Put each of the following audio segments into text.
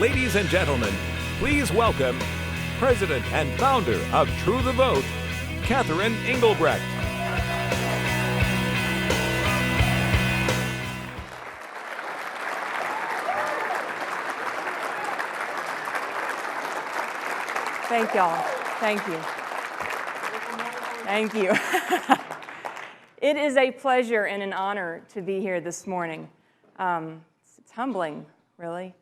Ladies and gentlemen, please welcome President and founder of True the Vote, Catherine Englebrecht. Thank y'all. Thank you. Thank you. It is a pleasure and an honor to be here this morning. It's humbling, really.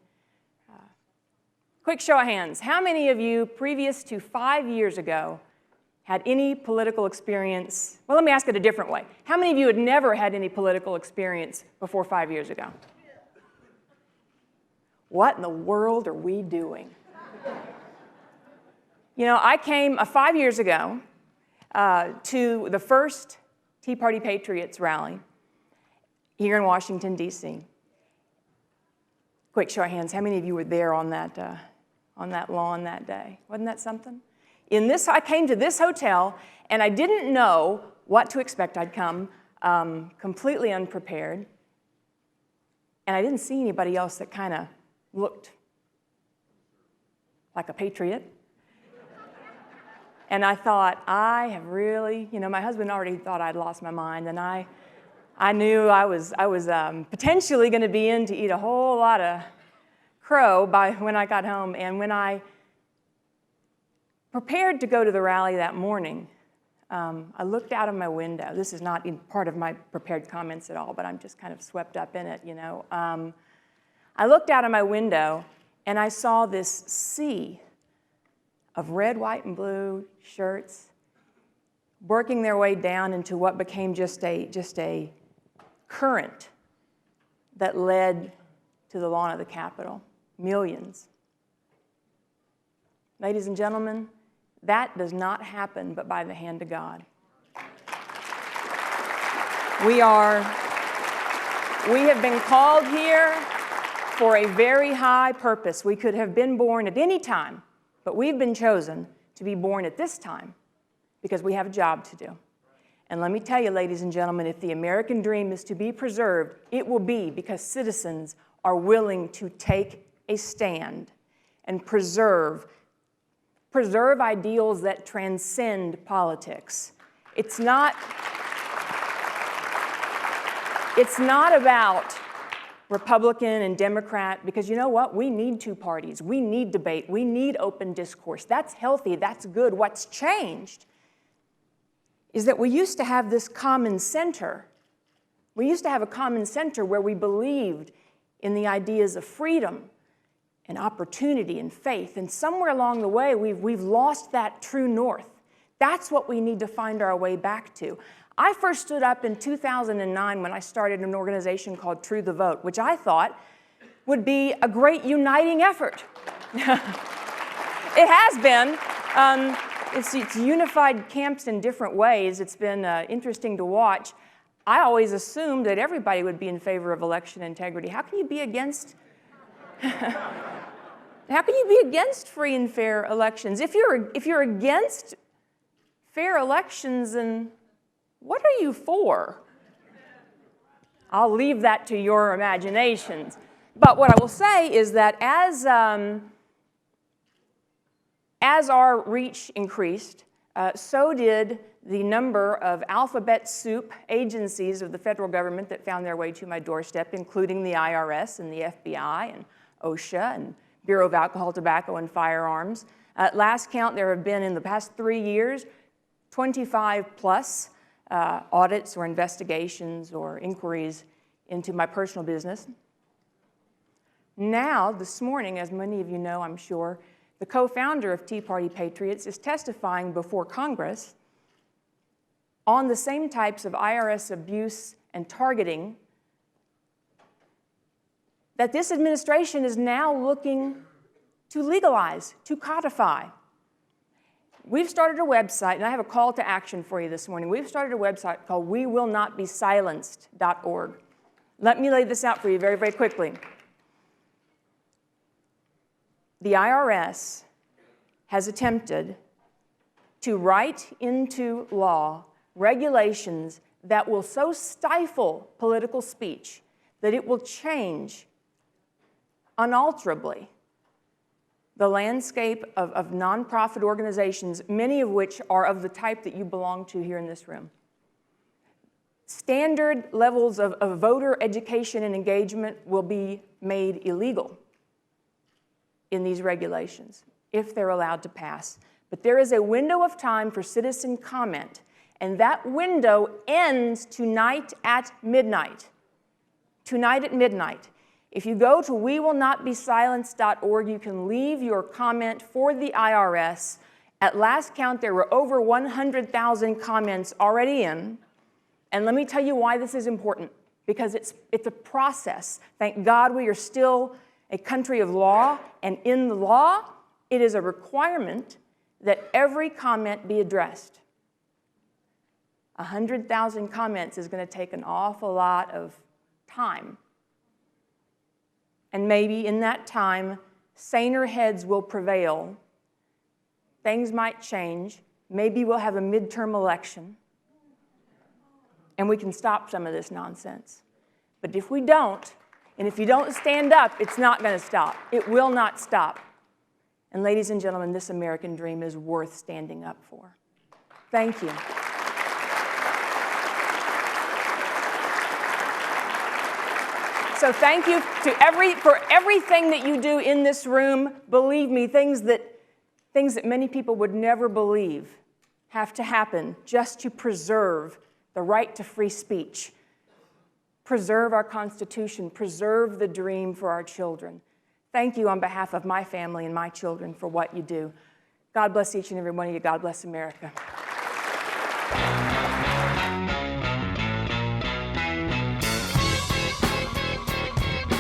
Quick show of hands. How many of you, previous to 5 years ago, had any political experience? Well, let me ask it a different way. How many of you had never had any political experience before 5 years ago? What in the world are we doing? You know, I came 5 years ago to the first Tea Party Patriots rally here in Washington, D.C. Quick show of hands. How many of you were there on that lawn that day? Wasn't that something? I came to this hotel, and I didn't know what to expect. I'd come completely unprepared, and I didn't see anybody else that kind of looked like a patriot. And I thought, I have really, my husband already thought I'd lost my mind, and I knew I was potentially going to be in to eat a whole lot of crow when I got home. And when I prepared to go to the rally that morning, I looked out of my window. This is not part of my prepared comments at all, but I'm just kind of swept up in it, I looked out of my window, and I saw this sea of red, white, and blue shirts working their way down into what became just a current that led to the lawn of the Capitol. Millions. Ladies and gentlemen, that does not happen but by the hand of God. We have been called here for a very high purpose. We could have been born at any time, but we've been chosen to be born at this time because we have a job to do. And let me tell you, ladies and gentlemen, if the American dream is to be preserved, it will be because citizens are willing to take a stand and preserve ideals that transcend politics. It's not about Republican and Democrat, because you know what? We need two parties. We need debate. We need open discourse. That's healthy. That's good. What's changed is that we used to have this common center. We used to have a common center where we believed in the ideas of freedom and opportunity and faith. And somewhere along the way, we've lost that true north. That's what we need to find our way back to. I first stood up in 2009 when I started an organization called True the Vote, which I thought would be a great uniting effort. It has been. It's unified camps in different ways. It's been interesting to watch. I always assumed that everybody would be in favor of election integrity. How can you be against free and fair elections? If you're against fair elections, then what are you for? I'll leave that to your imaginations. But what I will say is that as our reach increased, so did the number of alphabet soup agencies of the federal government that found their way to my doorstep, including the IRS and the FBI and OSHA and Bureau of Alcohol, Tobacco, and Firearms. At last count, there have been, in the past 3 years, 25 plus audits or investigations or inquiries into my personal business. Now, this morning, as many of you know, I'm sure, the co-founder of Tea Party Patriots is testifying before Congress on the same types of IRS abuse and targeting that this administration is now looking to legalize, to codify. We've started a website, and I have a call to action for you this morning. We've started a website called wewillnotbesilenced.org. Let me lay this out for you very, very quickly. The IRS has attempted to write into law regulations that will so stifle political speech that it will change unalterably the landscape of nonprofit organizations, many of which are of the type that you belong to here in this room. Standard levels of voter education and engagement will be made illegal in these regulations if they're allowed to pass. But there is a window of time for citizen comment, and that window ends tonight at midnight. Tonight at midnight. If you go to wewillnotbesilenced.org, you can leave your comment for the IRS. At last count, there were over 100,000 comments already in. And let me tell you why this is important, because it's a process. Thank God we are still a country of law, and in the law, it is a requirement that every comment be addressed. 100,000 comments is going to take an awful lot of time. And maybe in that time, saner heads will prevail. Things might change. Maybe we'll have a midterm election. And we can stop some of this nonsense. But if we don't, and if you don't stand up, it's not going to stop. It will not stop. And ladies and gentlemen, this American dream is worth standing up for. Thank you. So thank you for everything that you do in this room. Believe me, things that many people would never believe have to happen just to preserve the right to free speech, preserve our Constitution, preserve the dream for our children. Thank you on behalf of my family and my children for what you do. God bless each and every one of you. God bless America.